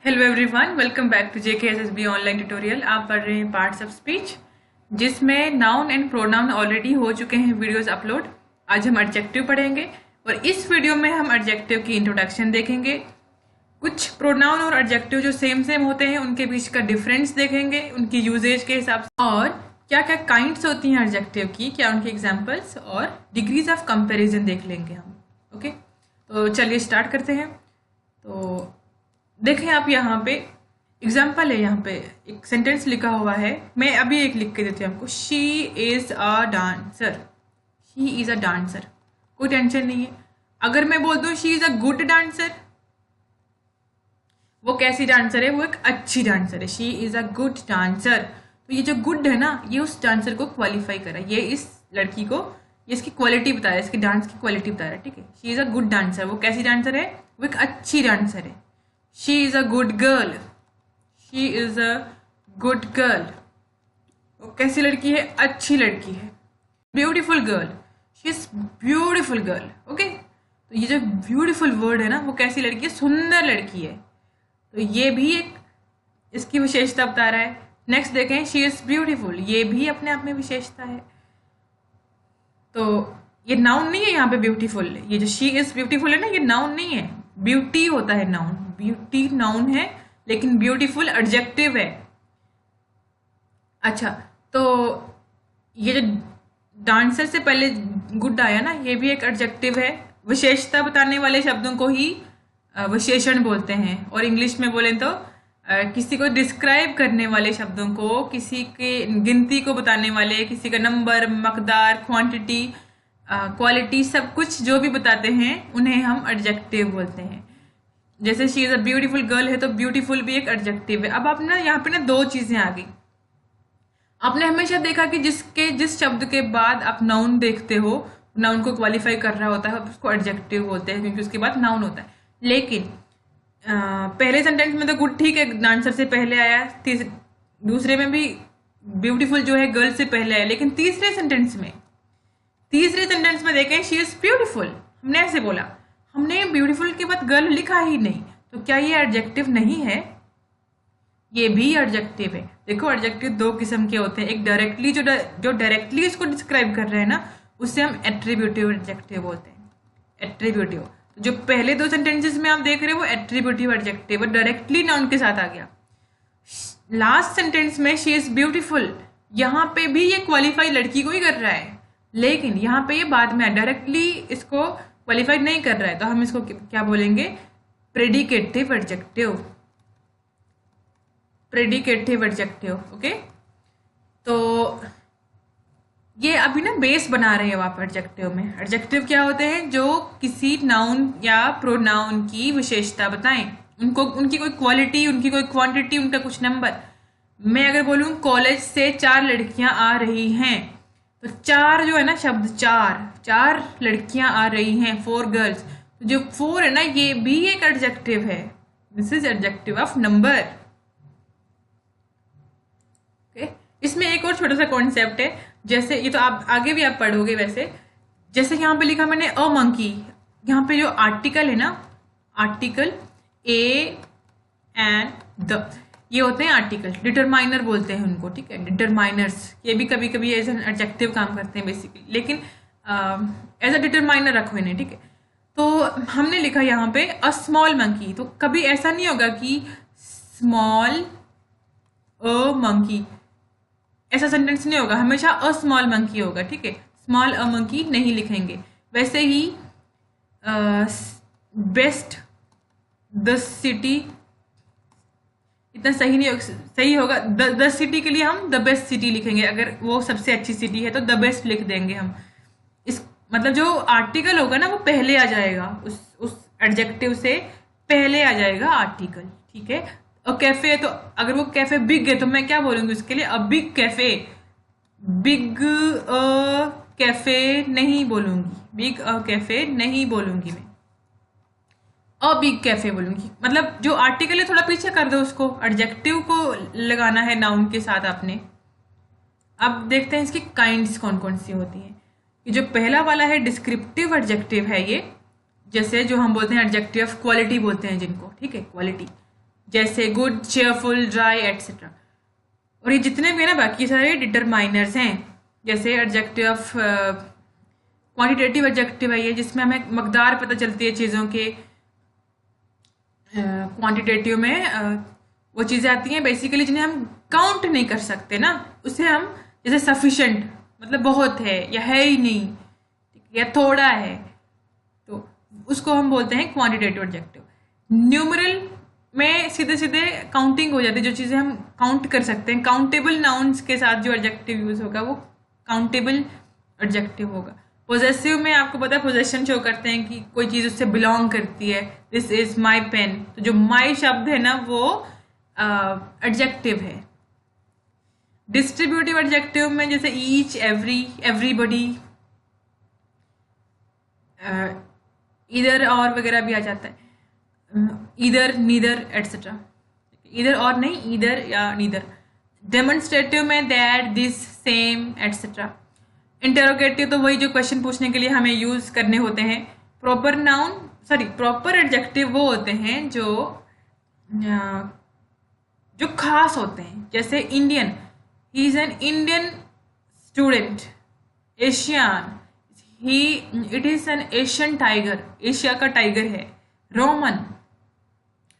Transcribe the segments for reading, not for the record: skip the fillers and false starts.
Hello everyone, welcome back to JKSSB online tutorial. आप पढ़ रहे हैं पार्ट्स ऑफ स्पीच, जिसमें नाउन एंड प्रोनाउन ऑलरेडी हो चुके हैं वीडियोस अपलोड। आज हम एडजेक्टिव पढ़ेंगे और इस वीडियो में हम एडजेक्टिव की इंट्रोडक्शन देखेंगे। कुछ प्रोनाउन और एडजेक्टिव जो सेम सेम होते हैं उनके बीच का डिफरेंस देखेंगे, उनकी यूजेज के हिसाब से, और क्या क्या काइंड्स होती हैं एडजेक्टिव की, क्या उनकी एग्जाम्पल्स और डिग्रीज ऑफ कंपेरिजन देख लेंगे हम। ओके, तो चलिए स्टार्ट करते हैं। तो देखें आप यहाँ पे एग्जाम्पल है, यहाँ पे एक सेंटेंस लिखा हुआ है। मैं अभी एक लिख के देती हूँ आपको। She is a dancer. She is a dancer, कोई टेंशन नहीं है। अगर मैं बोल दूँ she is a good dancer, वो कैसी डांसर है? वो एक अच्छी डांसर है। She is a good dancer. तो ये जो गुड है ना, ये उस डांसर को क्वालिफाई करा, ये इस लड़की को, ये इसकी क्वालिटी बता रहा है, इसकी डांस की क्वालिटी बता रहा है। ठीक है, she is a good dancer. वो कैसी डांसर है? वो एक अच्छी डांसर है। She is a good girl. She is a good girl. वो कैसी लड़की है? अच्छी लड़की है। Beautiful girl. She is beautiful girl. Okay, तो ये जो ब्यूटीफुल वर्ड है ना, वो कैसी लड़की है? सुंदर लड़की है। तो ये भी एक इसकी विशेषता बता रहा है। नेक्स्ट देखें, she is beautiful, ये भी अपने आप में विशेषता है। तो ये नाउन नहीं है यहाँ पे ब्यूटीफुल। ये जो she is beautiful है ना, ये नाउन नहीं है। ब्यूटी होता है नाउन, ब्यूटी नाउन है, लेकिन ब्यूटीफुल एडजेक्टिव है। अच्छा, तो ये जो डांसर से पहले गुड आया ना, ये भी एक एडजेक्टिव है। विशेषता बताने वाले शब्दों को ही विशेषण बोलते हैं, और इंग्लिश में बोलें तो किसी को डिस्क्राइब करने वाले शब्दों को, किसी के गिनती को बताने वाले, किसी का नंबर, मकदार, क्वांटिटी, क्वालिटी, सब कुछ जो भी बताते हैं उन्हें हम एडजेक्टिव बोलते हैं। जैसे she is a beautiful girl है, तो ब्यूटीफुल भी एक एडजेक्टिव है। अब आप ना यहाँ पे ना दो चीजें आ गई। आपने हमेशा देखा कि जिस शब्द के बाद आप नाउन देखते हो, नाउन को क्वालिफाई कर रहा होता है, उसको एडजेक्टिव बोलते हैं, क्योंकि उसके बाद नाउन होता है। लेकिन पहले सेंटेंस में तो गुड ठीक है, डांसर से पहले आया, दूसरे में भी ब्यूटीफुल जो है गर्ल से पहले आया, लेकिन तीसरे सेंटेंस में देखें शी इज ब्यूटीफुल, हमने ऐसे बोला, हमने ब्यूटीफुल के बाद गर्ल लिखा ही नहीं। तो क्या ये एडजेक्टिव नहीं है? ये भी एडजेक्टिव है। देखो, एडजेक्टिव दो किस्म के होते हैं। एक डायरेक्टली, जो डायरेक्टली इसको डिस्क्राइब कर रहे हैं ना, उससे हम एट्रीब्यूटिव एडजेक्टिव बोलते हैं। एट्रीब्यूटिव, जो पहले दो सेंटेंसेस में आप देख रहे हो, वो एट्रीब्यूटिव एडजेक्टिव है, डायरेक्टली नाउन के साथ आ गया। लास्ट सेंटेंस में शी इज ब्यूटीफुल, यहाँ पे भी ये क्वालिफाई लड़की को ही कर रहा है, लेकिन यहाँ पे ये बाद में डायरेक्टली इसको क्वालिफाइड नहीं कर रहा है, तो हम इसको क्या बोलेंगे? Predicative adjective. Predicative adjective. Okay, तो ये अभी ना बेस बना रहे हो आप एडजेक्टिव में। एडजेक्टिव क्या होते हैं? जो किसी नाउन या प्रोनाउन की विशेषता बताएं, उनकी कोई क्वालिटी, उनकी कोई क्वांटिटी, उनका कुछ नंबर। मैं अगर बोलूं कॉलेज से 4 लड़कियां आ रही हैं, तो 4 जो है ना शब्द, चार लड़कियां आ रही हैं, 4 गर्ल्स। तो जो 4 है ना, ये भी एक एडजेक्टिव है। This is adjective of number. Okay, इसमें एक और छोटा सा कॉन्सेप्ट है, जैसे ये तो आप आगे भी आप पढ़ोगे वैसे। जैसे यहाँ पे लिखा मैंने अ मंकी, यहाँ पे जो आर्टिकल है ना, आर्टिकल ए एंड द, ये होते हैं आर्टिकल, डिटरमाइनर बोलते हैं उनको। ठीक है, डिटरमाइनर्स, ये भी कभी कभी एज एन एडजेक्टिव काम करते हैं बेसिकली, लेकिन एज अ डिटरमाइनर रखो इन्हें। ठीक है, तो हमने लिखा यहाँ पे अ स्मॉल मंकी, तो कभी ऐसा नहीं होगा कि स्मॉल अ मंकी, ऐसा सेंटेंस नहीं होगा, हमेशा अ स्मॉल मंकी होगा। ठीक है, स्मॉल अ मंकी नहीं लिखेंगे। वैसे ही बेस्ट द सिटी, इतना सही नहीं, सही होगा द सिटी के लिए हम द बेस्ट सिटी लिखेंगे। अगर वो सबसे अच्छी सिटी है तो द बेस्ट लिख देंगे हम। इस मतलब जो आर्टिकल होगा ना, वो पहले आ जाएगा, उस एडजेक्टिव से पहले आ जाएगा आर्टिकल। ठीक है, और कैफे है, तो अगर वो कैफे बिग है तो मैं क्या बोलूंगी उसके लिए? A big cafe. Big cafe नहीं बोलूंगी, बिग कैफे नहीं बोलूंगी, मैं अ बिग कैफे बोलूंगी। मतलब जो आर्टिकल है थोड़ा पीछे कर दो उसको, एडजेक्टिव को लगाना है नाउन के साथ आपने। अब देखते हैं इसकी काइंड्स कौन कौन सी होती हैं। ये जो पहला वाला है डिस्क्रिप्टिव एडजेक्टिव है ये, जैसे जो हम बोलते हैं एडजेक्टिव ऑफ क्वालिटी बोलते हैं जिनको। ठीक है, क्वालिटी, जैसे गुड, चेयरफुल, ड्राई एटसेट्रा। और ये जितने भी है ना बाकी सारे डिटरमाइनर्स हैं, जैसे एडजेक्टिव ऑफ क्वांटिटेटिव एडजेक्टिव है ये, जिसमें हमें मकदार पता चलती है चीज़ों के। क्वांटिटेटिव में वो चीज़ें आती हैं बेसिकली जिन्हें हम काउंट नहीं कर सकते ना, उसे हम जैसे सफिशेंट मतलब बहुत है या है ही नहीं या थोड़ा है, तो उसको हम बोलते हैं क्वांटिटेटिव एडजेक्टिव। न्यूमरल में सीधे सीधे काउंटिंग हो जाती है, जो चीज़ें हम काउंट कर सकते हैं। काउंटेबल नाउन्स के साथ जो एडजेक्टिव यूज होगा वो काउंटेबल एडजेक्टिव होगा। पोजेसिव में आपको पता है पोजेशन शो करते हैं कि कोई चीज़ उससे बिलोंग करती है। दिस इज माई पेन, तो जो माई शब्द है ना वो एडजेक्टिव है। डिस्ट्रीब्यूटिव एडजेक्टिव में जैसे ईच, एवरी, एवरीबडी, इधर और वगैरह भी आ जाता है। इधर, नीदर एटसेट्रा। इधर और नहीं, इधर या नीदर। डेमोन्स्ट्रेटिव में that, this, same etcetera. Interrogative तो वही जो क्वेश्चन पूछने के लिए हमें यूज करने होते हैं। प्रॉपर नाउन प्रॉपर एडजेक्टिव वो होते हैं जो खास होते हैं, जैसे Indian, he is an Indian student. Asian, it is an Asian tiger, Asia का टाइगर है। Roman,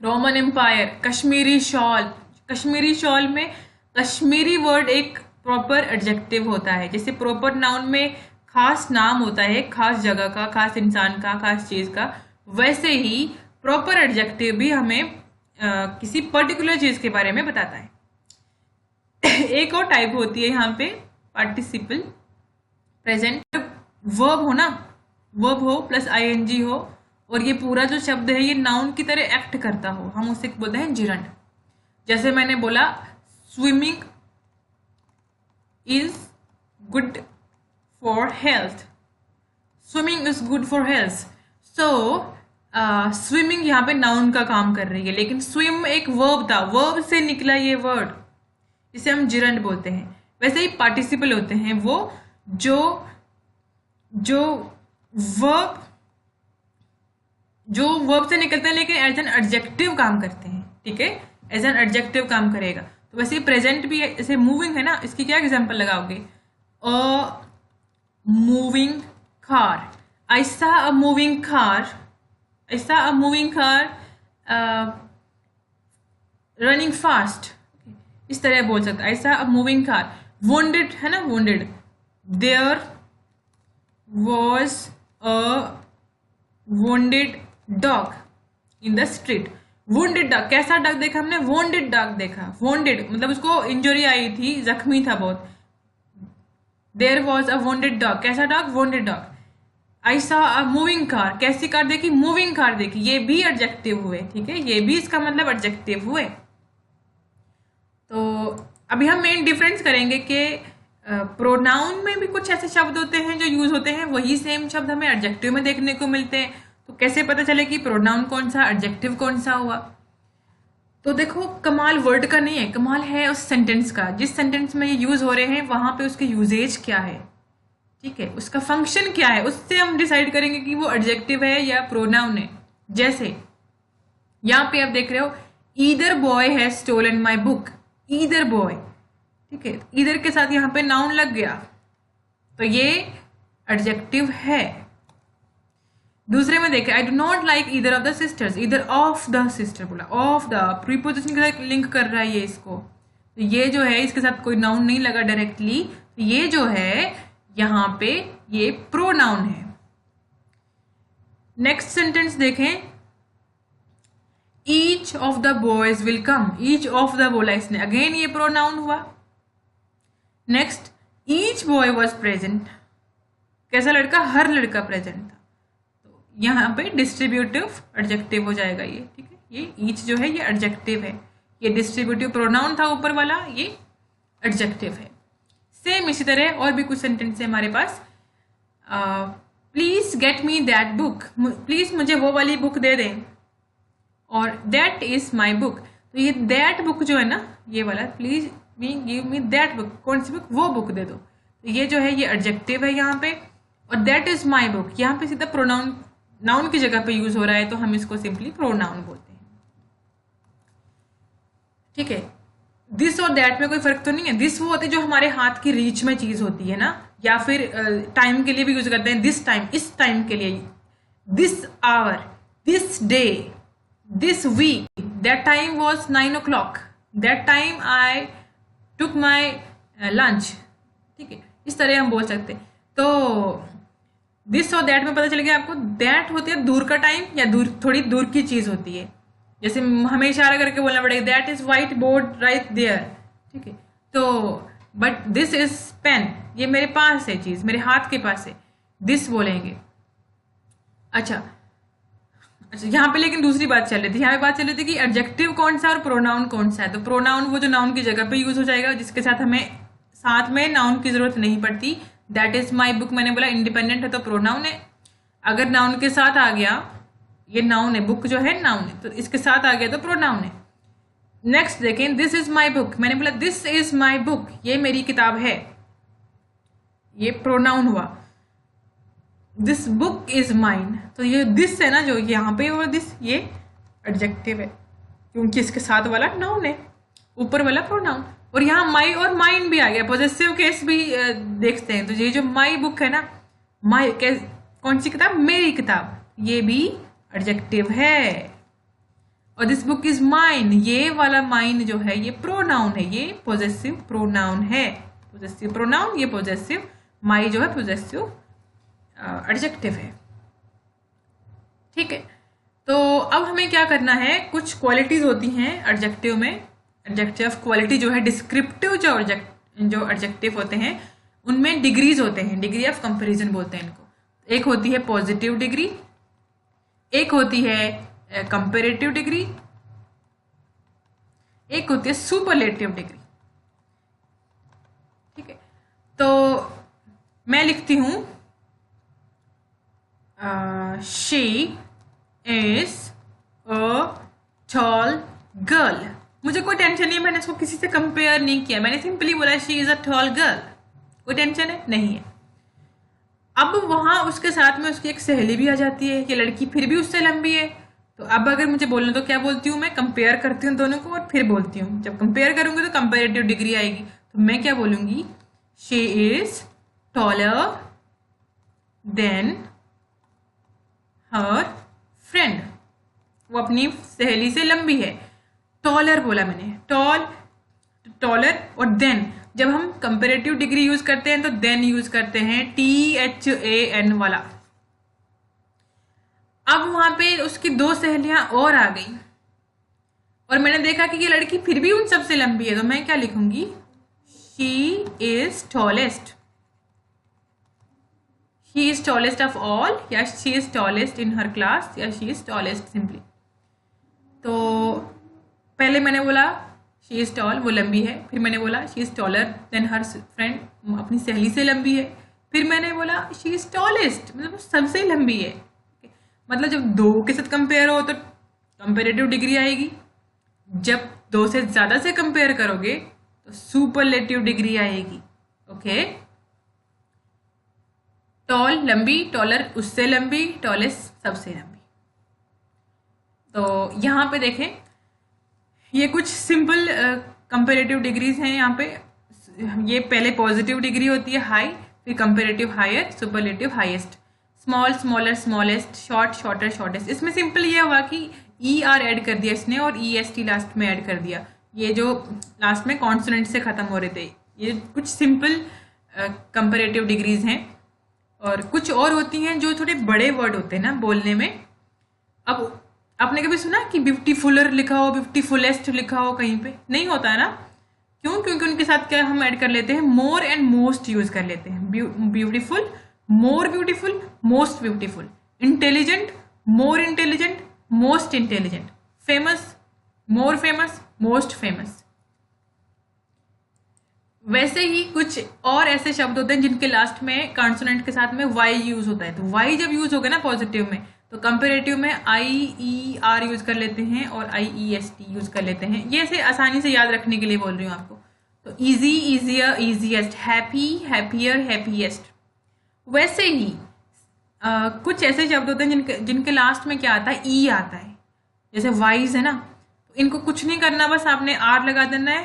Roman empire. Kashmiri shawl, Kashmiri shawl में कश्मीरी वर्ड एक प्रॉपर एडजेक्टिव होता है। जैसे प्रॉपर नाउन में खास नाम होता है खास जगह का, खास इंसान का, खास चीज का, वैसे ही प्रॉपर एडजेक्टिव भी हमें किसी पर्टिकुलर चीज के बारे में बताता है। एक और टाइप होती है यहाँ पे पार्टिसिपल प्रेजेंट। वर्ब हो ना, वर्ब हो प्लस आईएनजी हो और ये पूरा जो शब्द है ये नाउन की तरह एक्ट करता हो, हम उसे बोलते हैं जिरंड। जैसे मैंने बोला swimming is good for health, swimming is good for health. So swimming यहाँ पे नाउन का काम कर रही है, लेकिन स्विम एक वर्ब था, वर्ब से निकला ये वर्ड, इसे हम जिरंड बोलते हैं। वैसे ही पार्टिसिपल होते हैं वो जो वर्ब से निकलते हैं लेकिन एज एन एडजेक्टिव काम करते हैं। ठीक है, एज एन एडजेक्टिव काम करेगा। तो वैसे ही प्रेजेंट भी है, जैसे मूविंग है ना, इसकी क्या एग्जांपल लगाओगे? अ मूविंग कार, आई सा अ मूविंग कार, आई सा अ मूविंग कार रनिंग फास्ट, इस तरह बोल सकते हैं। आई सा अ मूविंग कार। वोंडेड है ना, wounded, there was a wounded dog in the street. Wounded dog, कैसा डॉग देखा हमने? वोंडेड डॉग देखा। वोंडेड मतलब उसको इंजरी आई थी, जख्मी था बहुत। There was a wounded dog, कैसा dog? Wounded dog. I saw a moving car, कैसी कार देखी? मूविंग कार देखी। ये भी एडजेक्टिव हुए, ठीक है, ये भी इसका मतलब एडजेक्टिव हुए। तो अभी हम मेन डिफरेंस करेंगे कि प्रोनाउन में भी कुछ ऐसे शब्द होते हैं जो यूज होते हैं, वही सेम शब्द हमें एडजेक्टिव में देखने को मिलते हैं। तो कैसे पता चले कि प्रोनाउन कौन सा, एडजेक्टिव कौन सा हुआ? तो देखो, कमाल वर्ड का नहीं है, कमाल है उस सेंटेंस का। जिस सेंटेंस में ये यूज हो रहे हैं वहां पे उसके यूजेज क्या है, ठीक है, उसका फंक्शन क्या है, उससे हम डिसाइड करेंगे कि वो एडजेक्टिव है या प्रोनाउन है। जैसे यहाँ पे आप देख रहे हो, either boy has stolen my book. Either boy, ठीक है, ईदर के साथ यहाँ पे नाउन लग गया तो ये एडजेक्टिव है। दूसरे में देखें, I do not like either of the sisters. Either of the sister बोला, ऑफ द प्रीपोजिशन के साथ लिंक कर रहा है ये इसको। तो ये जो है इसके साथ कोई नाउन नहीं लगा डायरेक्टली, तो ये जो है यहाँ पे ये प्रोनाउन है। नेक्स्ट सेंटेंस देखें, each of the boys will come. Each of the बोला इसने, अगेन ये प्रोनाउन हुआ। Next, each boy was present, कैसा लड़का? हर लड़का प्रेजेंट था। तो यहाँ पे डिस्ट्रीब्यूटिव एडजेक्टिव हो जाएगा ये, ठीक है। ये ईच जो है ये एडजेक्टिव है, ये डिस्ट्रीब्यूटिव प्रोनाउन था ऊपर वाला, ये एडजेक्टिव है। सेम इसी तरह और भी कुछ सेंटेंस है हमारे पास। Please get me that book, please मुझे वो वाली बुक दे दें, और दैट इज माई बुक। तो ये दैट बुक जो है ना, ये वाला, please give me that book, कौन सी बुक? वो बुक दे दो। तो ये जो है ये एडजेक्टिव है यहाँ पे, और दैट इज माई बुक यहाँ पे सीधा प्रोनाउन, नाउन की जगह पे यूज हो रहा है, तो हम इसको सिंपली प्रोनाउन बोलते हैं। ठीक है। दिस और दैट में कोई फर्क तो नहीं है। दिस वो होती है जो हमारे हाथ की रीच में चीज होती है ना, या फिर टाइम के लिए भी यूज करते हैं, दिस टाइम, इस टाइम के लिए, this hour, this day, this week, that time was 9 o'clock, that time I took my lunch. ठीक है, इस तरह हम बोल सकते हैं। तो दिस और दैट में पता चल गया आपको, दैट होती है दूर का टाइम या दूर, थोड़ी दूर की चीज होती है। जैसे हमें इशारा करके बोलना पड़ेगा, that is white board right there. ठीक है, तो बट दिस इज पेन, ये मेरे पास है, चीज मेरे हाथ के पास है, दिस बोलेंगे। अच्छा अच्छा, यहाँ पे लेकिन दूसरी बात चल रही थी, यहाँ पे बात चल रही थी कि एडजेक्टिव कौन सा और प्रोनाउन कौन सा है। तो प्रोनाउन वो जो नाउन की जगह पे यूज हो जाएगा, जिसके साथ हमें साथ में नाउन की जरूरत नहीं पड़ती। दैट इज माई बुक, मैंने बोला इंडिपेंडेंट है तो प्रोनाउन है। अगर नाउन के साथ आ गया, ये नाउन है, बुक जो है नाउन है, तो इसके साथ आ गया तो प्रोनाउन है। नेक्स्ट देखें, दिस इज माई बुक, मैंने बोला दिस इज माई बुक, ये मेरी किताब है, ये प्रोनाउन हुआ। दिस बुक इज माइन, तो ये दिस है ना जो यहाँ पे, और दिस ये एडजेक्टिव है क्योंकि इसके साथ वाला नाउन है, ऊपर वाला प्रोनाउन। और यहाँ माई और माइन भी आ गया, पॉजेसिव केस भी देखते हैं। तो ये जो माई बुक है ना, माई कौन सी किताब, मेरी किताब, ये भी एडजेक्टिव है। और दिस बुक इज माइन, ये वाला माइन जो है ये प्रोनाउन है, ये पॉजेसिव प्रोनाउन है, पॉजेसिव प्रोनाउन, ये पॉजेसिव, माई जो है पॉजेसिव एडजेक्टिव है। ठीक है, तो अब हमें क्या करना है, कुछ क्वालिटीज होती हैं एडजेक्टिव में। एडजेक्टिव क्वालिटी जो है, डिस्क्रिप्टिव जो एडजेक्टिव होते हैं उनमें डिग्रीज होते हैं, डिग्री ऑफ कंपैरिजन बोलते हैं इनको। एक होती है पॉजिटिव डिग्री, एक होती है कंपैरेटिव डिग्री, एक होती है सुपरलेटिव डिग्री। ठीक है, तो मैं लिखती हूं she is a tall girl. मुझे कोई टेंशन नहीं है, मैंने इसको किसी से कंपेयर नहीं किया, मैंने सिंपली बोला she is a tall girl. कोई टेंशन है नहीं है। अब वहां उसके साथ में उसकी एक सहेली भी आ जाती है, ये लड़की फिर भी उससे लंबी है। तो अब अगर मुझे बोलना तो क्या बोलती हूँ मैं, कंपेयर करती हूँ दोनों को और फिर बोलती हूँ। जब कंपेयर करूंगी तो कंपेरेटिव डिग्री आएगी, तो मैं क्या बोलूंगी, she is taller than her friend, वो अपनी सहेली से लंबी है। टॉलर बोला मैंने, टॉलर और देन, जब हम कंपेरेटिव डिग्री यूज करते हैं तो देन यूज करते हैं, THAN वाला। अब वहां पे उसकी दो सहेलियां और आ गई और मैंने देखा कि ये लड़की फिर भी उन सबसे लंबी है, तो मैं क्या लिखूंगी, she is tallest, she is tallest of all, या she is tallest in her class, या शी इज टॉलेस्ट सिंपली। तो पहले मैंने बोला शी इज टॉल, वो लंबी है, फिर मैंने बोला she is taller than her friend, अपनी सहेली से लंबी है, फिर मैंने बोला शी इज टॉलेस्ट, मतलब सबसे लंबी है। मतलब जब दो के साथ कंपेयर हो तो कंपेरेटिव डिग्री आएगी, जब दो से ज्यादा से कंपेयर करोगे तो सुपरलेटिव डिग्री आएगी। ओके, टॉल लंबी, टॉलर उससे लंबी, टॉलेस्ट सबसे लंबी। तो यहाँ पे देखें, ये कुछ सिंपल कंपेरेटिव डिग्रीज हैं। यहाँ पे ये पहले पॉजिटिव डिग्री होती है हाई, फिर comparative higher, superlative highest, small smaller smallest, short shorter shortest. इसमें सिंपल ये हुआ कि ER ऐड कर दिया इसने और EST लास्ट में ऐड कर दिया, ये जो लास्ट में कॉन्सोनेंट से खत्म हो रहे थे। ये कुछ सिंपल कंपेरेटिव डिग्रीज हैं। और कुछ और होती हैं जो थोड़े बड़े वर्ड होते हैं ना बोलने में। अब आपने कभी सुना कि ब्यूटीफुलर लिखा हो, ब्यूटीफुलेस्ट लिखा हो, कहीं पे नहीं होता है ना, क्यों? क्योंकि उनके साथ क्या हम ऐड कर लेते हैं, मोर एंड मोस्ट यूज कर लेते हैं। Beautiful, more beautiful, most beautiful, intelligent, more intelligent, most intelligent, famous, more famous, most famous. वैसे ही कुछ और ऐसे शब्द होते हैं जिनके लास्ट में कॉन्सोनेंट के साथ में वाई यूज होता है। तो वाई जब यूज होगा ना पॉजिटिव में, तो कंपेरेटिव में IER यूज कर लेते हैं और IEST यूज कर लेते हैं। ये ऐसे आसानी से याद रखने के लिए बोल रही हूँ आपको। तो easy, easier, easiest, happy, happier, happiest. वैसे ही कुछ ऐसे शब्द होते हैं जिनके लास्ट में क्या आता है, ई आता है। जैसे वाइज है ना, तो इनको कुछ नहीं करना, बस आपने आर लगा देना है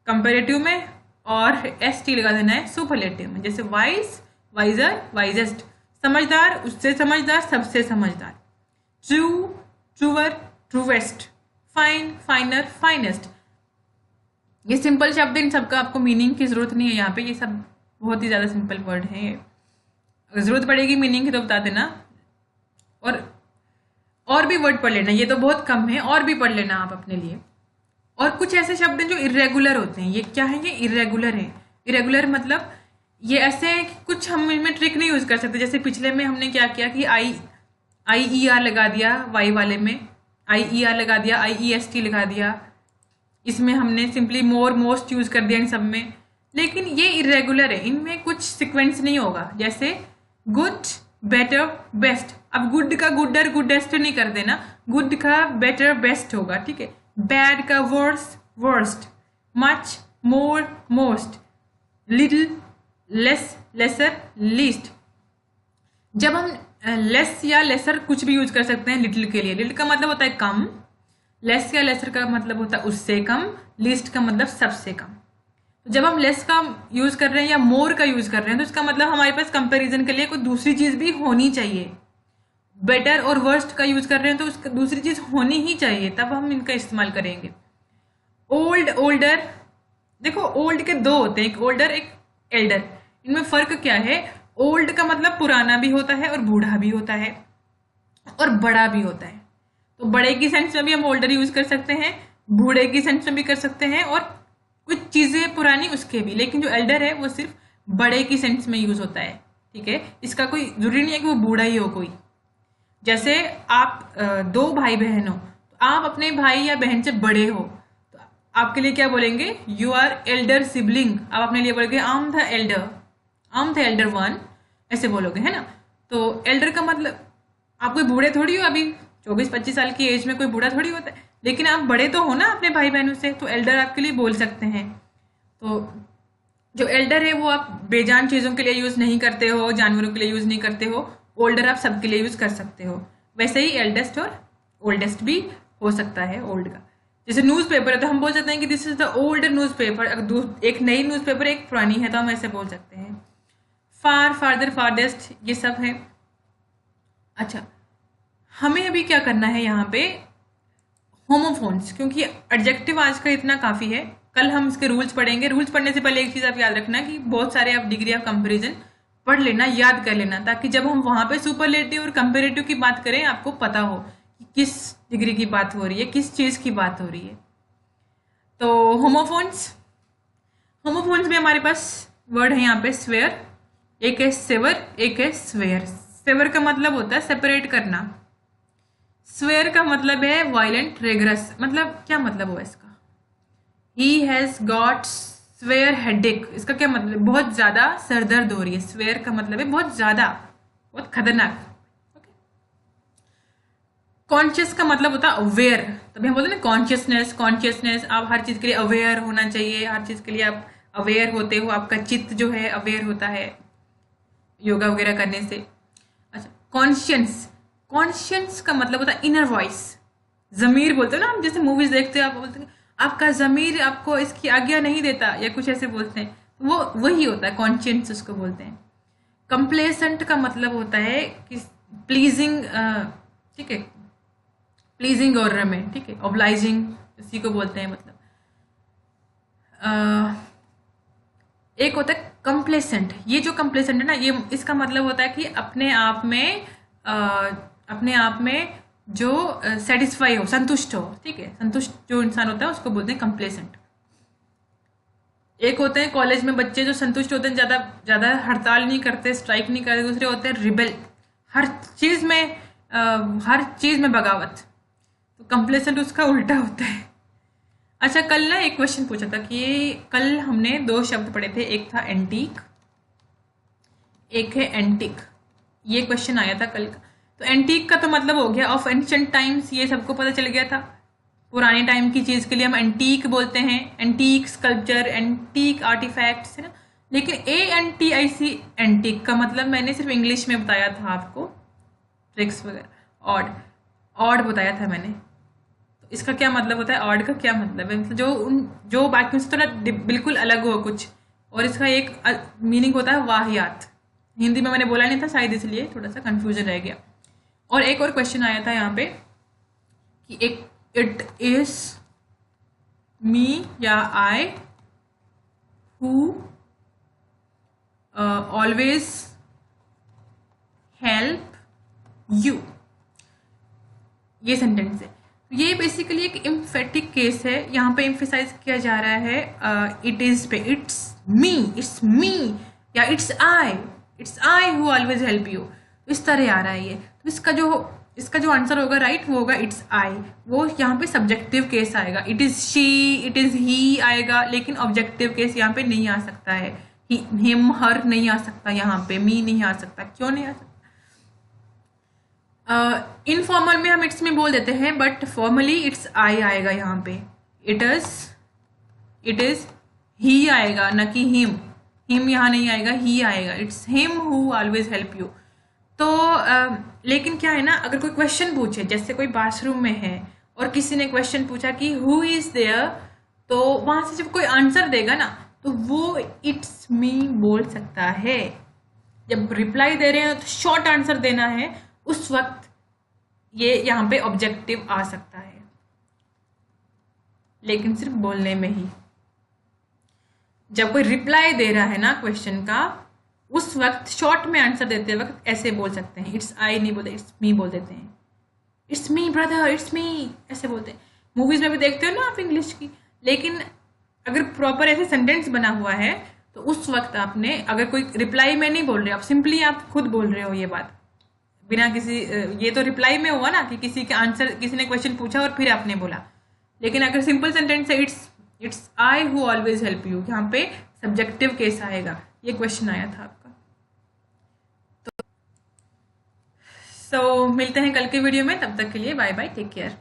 कंपेरेटिव में और एस टी लगा देना है सुपरलेटिव में। जैसे वाइज, वाइजर, वाइजेस्ट, समझदार, उससे समझदार, सबसे समझदार, true, truer, truest, fine, finer, finest. ये सिंपल शब्द, इन सबका आपको मीनिंग की जरूरत नहीं है यहाँ पे, ये सब बहुत ही ज़्यादा सिंपल वर्ड है। अगर जरूरत पड़ेगी मीनिंग की तो बता देना, और भी वर्ड पढ़ लेना, ये तो बहुत कम है, और भी पढ़ लेना आप अपने लिए। और कुछ ऐसे शब्द हैं जो इरेगुलर होते हैं। ये क्या है? ये इरेगुलर है। इरेगुलर मतलब ये ऐसे हैं कि कुछ हम इनमें ट्रिक नहीं यूज़ कर सकते। जैसे पिछले में हमने क्या किया कि आई ई आर लगा दिया, वाई वाले में आई ई आर लगा दिया, आई ई एस टी लगा दिया, इसमें हमने सिंपली मोर, मोस्ट यूज़ कर दिया इन सब में। लेकिन ये इरेगुलर है, इनमें कुछ सिक्वेंस नहीं होगा। जैसे गुड, बेटर, बेस्ट। अब गुड का गुडर, गुडेस्ट नहीं कर देना, गुड का बेटर, बेस्ट होगा, ठीक है। बैड का worse, worst. Much, more, most. Little, less, lesser, least. जब हम लेस या लेसर कुछ भी यूज कर सकते हैं लिटिल के लिए। लिटिल का मतलब होता है कम, लेस या लेसर का मतलब होता है उससे कम, लीस्ट का मतलब सबसे कम। तो जब हम लेस का यूज कर रहे हैं या मोर का यूज कर रहे हैं तो इसका मतलब हमारे पास कंपैरिजन के लिए कोई दूसरी चीज भी होनी चाहिए। बेटर और वर्स्ट का यूज कर रहे हैं तो उसका दूसरी चीज होनी ही चाहिए, तब हम इनका इस्तेमाल करेंगे। Old, older. देखो ओल्ड के दो होते हैं, एक ओल्डर, एक एल्डर। इनमें फर्क क्या है? ओल्ड का मतलब पुराना भी होता है और बूढ़ा भी होता है और बड़ा भी होता है। तो बड़े की सेंस में भी हम ओल्डर यूज कर सकते हैं, बूढ़े की सेंस में भी कर सकते हैं, और कुछ चीजें पुरानी उसके भी। लेकिन जो एल्डर है वो सिर्फ बड़े की सेंस में यूज होता है, ठीक है। इसका कोई जरूरी नहीं है कि वो बूढ़ा ही हो कोई। जैसे आप दो भाई बहन हो, तो आप अपने भाई या बहन से बड़े हो, तो आपके लिए क्या बोलेंगे? You are elder sibling. आप अपने लिए बोलोगे I am the elder, I am the elder one, ऐसे बोलोगे, है ना। तो एल्डर का मतलब आप कोई बूढ़े थोड़ी हो, अभी 24-25 साल की एज में कोई बूढ़ा थोड़ी होता है, लेकिन आप बड़े तो हो ना अपने भाई बहनों से, तो एल्डर आपके लिए बोल सकते हैं। तो जो एल्डर है वो आप बेजान चीज़ों के लिए यूज़ नहीं करते हो, जानवरों के लिए यूज़ नहीं करते हो। ओल्डर आप सबके लिए यूज़ कर सकते हो। वैसे ही एल्डेस्ट और ओल्डेस्ट भी हो सकता है ओल्ड का। जैसे न्यूज़पेपर है तो हम बोल सकते हैं कि this is the old newspaper. अगर एक नई न्यूज़पेपर एक पुरानी है तो हम ऐसे बोल सकते हैं। फार, फार्दर, फारदेस्ट, ये सब है। अच्छा, हमें अभी क्या करना है यहाँ पे? होमोफोन्स, क्योंकि एडजेक्टिव आज का इतना काफ़ी है, कल हम इसके रूल्स पढ़ेंगे। रूल्स पढ़ने से पहले एक चीज़ आप याद रखना कि बहुत सारे आप डिग्री ऑफ कंपैरिजन पढ़ लेना, याद कर लेना, ताकि जब हम वहाँ पे सुपरलेटिव और कंपैरेटिव की बात करें आपको पता हो कि किस डिग्री की बात हो रही है, किस चीज़ की बात हो रही है। तो होमोफोन्स, होमोफोन्स में हमारे पास वर्ड है यहाँ पे स्वेयर। एक है सेवर, एक है स्वेयर। सेवर का मतलब होता है सेपरेट करना, स्वेयर का मतलब है वायलेंट, रेगरस। मतलब क्या मतलब हुआ इसका? He has got swear headache. इसका क्या मतलब? बहुत ज्यादा सरदर्द हो रही है। स्वेयर का मतलब है बहुत ज्यादा, बहुत खतरनाक। कॉन्शियस का मतलब होता है अवेयर। तभी हम बोलते हैं ना कॉन्शियसनेस, कॉन्शियसनेस। आप हर चीज के लिए अवेयर होना चाहिए, हर चीज के लिए आप अवेयर होते हो, आपका चित्त जो है अवेयर होता है योगा वगैरह करने से। अच्छा, कॉन्शियंस, कॉन्शियंस का मतलब होता है इनर वॉइस। जमीर बोलते हो ना, आप जैसे मूवीज देखते हो, आप बोलते हैं आपका जमीर आपको इसकी आज्ञा नहीं देता, या कुछ ऐसे बोलते हैं, वो वही होता है कॉन्शियंस, उसको बोलते हैं। कंप्लेसेंट का मतलब होता है कि प्लीजिंग, ठीक है, प्लीजिंग और में, ठीक है, ऑब्लाइजिंग, इसी को बोलते हैं। मतलब एक होता है कंप्लेसेंट। ये जो कंप्लेसेंट है ना, ये इसका मतलब होता है कि अपने आप में जो सेटिस्फाई हो, संतुष्ट हो, ठीक है। संतुष्ट जो इंसान होता है उसको बोलते हैं कंप्लेसेंट। एक होते हैं कॉलेज में बच्चे जो संतुष्ट होते हैं, ज्यादा हड़ताल नहीं करते, स्ट्राइक नहीं करते। दूसरे होते हैं रिबेल, हर चीज में बगावत। तो कंप्लेसेंट उसका उल्टा होता है। अच्छा, कल ना एक क्वेश्चन पूछा था कि कल हमने दो शब्द पढ़े थे, एक था एंटीक, एक है एंटिक। ये क्वेश्चन आया था कल का। तो एंटीक का तो मतलब हो गया ऑफ एंशिएंट टाइम्स, ये सबको पता चल गया था। पुराने टाइम की चीज के लिए हम एंटीक बोलते हैं, एंटीक स्कल्पचर, एंटीक आर्टिफैक्ट्स, है ना। लेकिन ANTIC एंटीक का मतलब मैंने सिर्फ इंग्लिश में बताया था आपको, ट्रिक्स वगैरह, ऑड बताया था मैंने। तो इसका क्या मतलब होता है, ऑड का क्या मतलब है, मतलब जो बाकियों से थोड़ा बिल्कुल अलग हो कुछ। और इसका एक मीनिंग होता है वाहियात। हिंदी में मैंने बोला नहीं था शायद, इसलिए थोड़ा सा कंफ्यूजन रह गया। और एक और क्वेश्चन आया था यहाँ पे कि एक इट इज मी या आई हु ऑलवेज हेल्प यू, ये सेंटेंस है। ये बेसिकली एक एम्फेटिक केस है, यहाँ पे एम्फेसाइज किया जा रहा है it is pay, it's me या it's I who always help you, इस तरह आ रहा है ये। तो इसका जो आंसर होगा राइट वो होगा इट्स आई। वो यहाँ पे सब्जेक्टिव केस आएगा, it is she, it is he आएगा, लेकिन ऑब्जेक्टिव केस यहाँ पे नहीं आ सकता है। हिम हर नहीं आ सकता, यहाँ पे मी नहीं आ सकता। क्यों नहीं आ सकता? इनफॉर्मल में हम इट्स में बोल देते हैं, बट फॉर्मली इट्स आई आएगा यहाँ पे। इट इज ही आएगा, न कि हिम यहाँ नहीं आएगा, ही आएगा। It's him who always help you. तो लेकिन क्या है ना, अगर कोई क्वेश्चन पूछे, जैसे कोई बाथरूम में है और किसी ने क्वेश्चन पूछा कि हु इज देयर, तो वहां से जब कोई आंसर देगा ना तो वो इट्स मी बोल सकता है। जब रिप्लाई दे रहे हैं तो शॉर्ट आंसर देना है, उस वक्त ये यहाँ पे ऑब्जेक्टिव आ सकता है, लेकिन सिर्फ बोलने में ही। जब कोई रिप्लाई दे रहा है ना क्वेश्चन का, उस वक्त शॉर्ट में आंसर देते वक्त ऐसे बोल सकते हैं, इट्स आई नहीं बोलते, इट्स मी बोल देते हैं। It's me brother, it's me, ऐसे बोलते हैं। मूवीज में भी देखते हो ना आप इंग्लिश की। लेकिन अगर प्रॉपर ऐसे सेंटेंस बना हुआ है तो उस वक्त आपने, अगर कोई रिप्लाई में नहीं बोल रहे, आप सिंपली आप खुद बोल रहे हो ये बात बिना किसी, ये तो रिप्लाई में हुआ ना कि किसी के आंसर, किसी ने क्वेश्चन पूछा और फिर आपने बोला। लेकिन अगर सिंपल सेंटेंस है it's I who always help you, यहाँ पे सब्जेक्टिव केस आएगा। ये क्वेश्चन आया था आपका। तो मिलते हैं कल के वीडियो में, तब तक के लिए बाय बाय, टेक केयर।